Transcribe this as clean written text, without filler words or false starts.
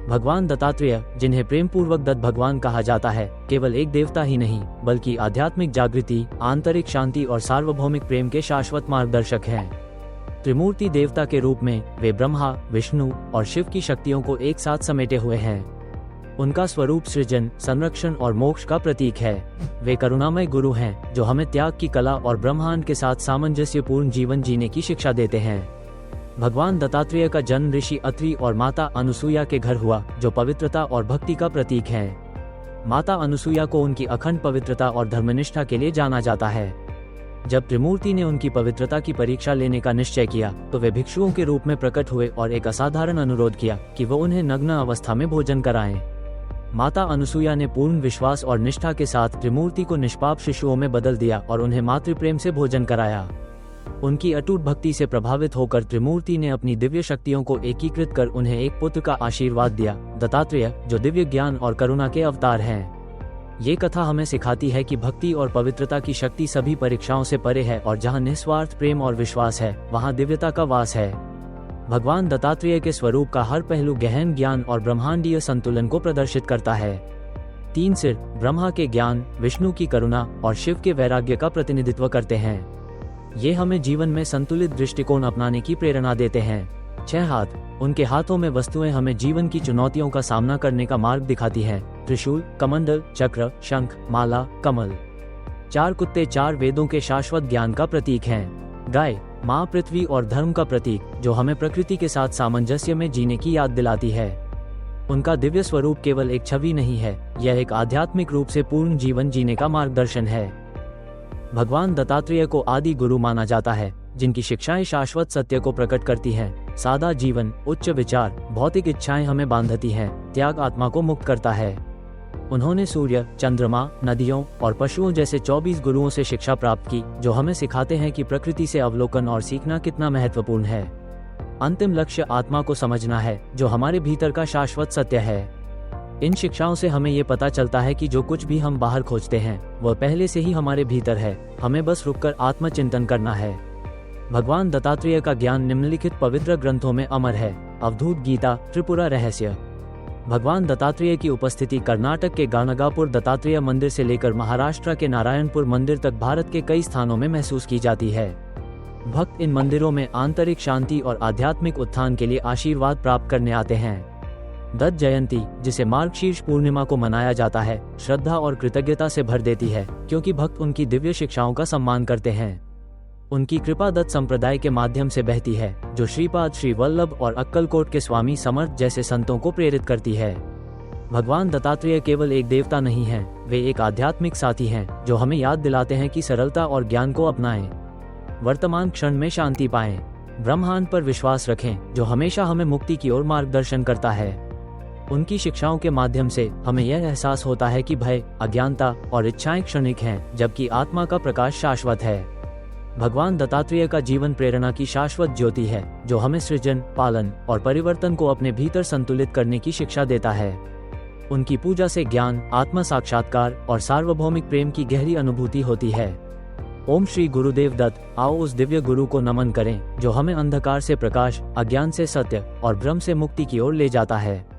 भगवान दत्तात्रेय, जिन्हें प्रेम पूर्वक दत्त भगवान कहा जाता है, केवल एक देवता ही नहीं बल्कि आध्यात्मिक जागृति, आंतरिक शांति और सार्वभौमिक प्रेम के शाश्वत मार्गदर्शक हैं। त्रिमूर्ति देवता के रूप में वे ब्रह्मा, विष्णु और शिव की शक्तियों को एक साथ समेटे हुए हैं। उनका स्वरूप सृजन, संरक्षण और मोक्ष का प्रतीक है। वे करुणामय गुरु हैं जो हमें त्याग की कला और ब्रह्मांड के साथ सामंजस्यपूर्ण जीवन जीने की शिक्षा देते हैं। भगवान दत्तात्रेय का जन्म ऋषि अत्रि और माता अनुसुईया के घर हुआ, जो पवित्रता और भक्ति का प्रतीक है। माता अनुसुईया को उनकी अखंड पवित्रता और धर्मनिष्ठा के लिए जाना जाता है। जब त्रिमूर्ति ने उनकी पवित्रता की परीक्षा लेने का निश्चय किया तो वे भिक्षुओं के रूप में प्रकट हुए और एक असाधारण अनुरोध किया कि वो उन्हें नग्न अवस्था में भोजन कराएं। माता अनुसुईया ने पूर्ण विश्वास और निष्ठा के साथ त्रिमूर्ति को निष्पाप शिशुओं में बदल दिया और उन्हें मातृप्रेम से भोजन कराया। उनकी अटूट भक्ति से प्रभावित होकर त्रिमूर्ति ने अपनी दिव्य शक्तियों को एकीकृत कर उन्हें एक पुत्र का आशीर्वाद दिया, दत्तात्रेय, जो दिव्य ज्ञान और करुणा के अवतार हैं। ये कथा हमें सिखाती है कि भक्ति और पवित्रता की शक्ति सभी परीक्षाओं से परे है और जहाँ निस्वार्थ प्रेम और विश्वास है, वहाँ दिव्यता का वास है। भगवान दत्तात्रेय के स्वरूप का हर पहलू गहन ज्ञान और ब्रह्मांडीय संतुलन को प्रदर्शित करता है। 3 सिर ब्रह्मा के ज्ञान, विष्णु की करुणा और शिव के वैराग्य का प्रतिनिधित्व करते हैं। ये हमें जीवन में संतुलित दृष्टिकोण अपनाने की प्रेरणा देते हैं। 6 हाथ, उनके हाथों में वस्तुएं हमें जीवन की चुनौतियों का सामना करने का मार्ग दिखाती हैं। त्रिशूल, कमंडल, चक्र, शंख, माला, कमल। 4 कुत्ते 4 वेदों के शाश्वत ज्ञान का प्रतीक हैं। गाय, माँ पृथ्वी और धर्म का प्रतीक, जो हमें प्रकृति के साथ सामंजस्य में जीने की याद दिलाती है। उनका दिव्य स्वरूप केवल एक छवि नहीं है, यह एक आध्यात्मिक रूप से पूर्ण जीवन जीने का मार्गदर्शन है। भगवान दत्तात्रेय को आदि गुरु माना जाता है, जिनकी शिक्षाएं शाश्वत सत्य को प्रकट करती हैं। सादा जीवन, उच्च विचार, भौतिक इच्छाएं हमें बांधती हैं, त्याग आत्मा को मुक्त करता है। उन्होंने सूर्य, चंद्रमा, नदियों और पशुओं जैसे 24 गुरुओं से शिक्षा प्राप्त की, जो हमें सिखाते हैं कि प्रकृति से अवलोकन और सीखना कितना महत्वपूर्ण है। अंतिम लक्ष्य आत्मा को समझना है, जो हमारे भीतर का शाश्वत सत्य है। इन शिक्षाओं से हमें ये पता चलता है कि जो कुछ भी हम बाहर खोजते हैं, वह पहले से ही हमारे भीतर है, हमें बस रुककर आत्मचिंतन करना है। भगवान दत्तात्रेय का ज्ञान निम्नलिखित पवित्र ग्रंथों में अमर है। अवधूत गीता, त्रिपुरा रहस्य। भगवान दत्तात्रेय की उपस्थिति कर्नाटक के गाणगापुर दत्तात्रेय मंदिर से लेकर महाराष्ट्र के नारायणपुर मंदिर तक भारत के कई स्थानों में महसूस की जाती है। भक्त इन मंदिरों में आंतरिक शांति और आध्यात्मिक उत्थान के लिए आशीर्वाद प्राप्त करने आते हैं। दत्त जयंती, जिसे मार्गशीर्ष पूर्णिमा को मनाया जाता है, श्रद्धा और कृतज्ञता से भर देती है, क्योंकि भक्त उनकी दिव्य शिक्षाओं का सम्मान करते हैं। उनकी कृपा दत्त संप्रदाय के माध्यम से बहती है, जो श्रीपाद, श्री वल्लभ और अक्कलकोट के स्वामी समर्थ जैसे संतों को प्रेरित करती है। भगवान दत्तात्रेय केवल एक देवता नहीं हैं, वे एक आध्यात्मिक साथी हैं, जो हमें याद दिलाते हैं कि सरलता और ज्ञान को अपनाएं, वर्तमान क्षण में शांति पाएं, ब्रह्मांड पर विश्वास रखें, जो हमेशा हमें मुक्ति की ओर मार्गदर्शन करता है। उनकी शिक्षाओं के माध्यम से हमें यह एहसास होता है कि भय, अज्ञानता और इच्छाएं क्षणिक हैं, जबकि आत्मा का प्रकाश शाश्वत है। भगवान दत्तात्रेय का जीवन प्रेरणा की शाश्वत ज्योति है, जो हमें सृजन, पालन और परिवर्तन को अपने भीतर संतुलित करने की शिक्षा देता है। उनकी पूजा से ज्ञान, आत्म साक्षात्कार और सार्वभौमिक प्रेम की गहरी अनुभूति होती है। ओम श्री गुरुदेव दत्त। आओ उस दिव्य गुरु को नमन करें, जो हमें अंधकार से प्रकाश, अज्ञान से सत्य और भ्रम से मुक्ति की ओर ले जाता है।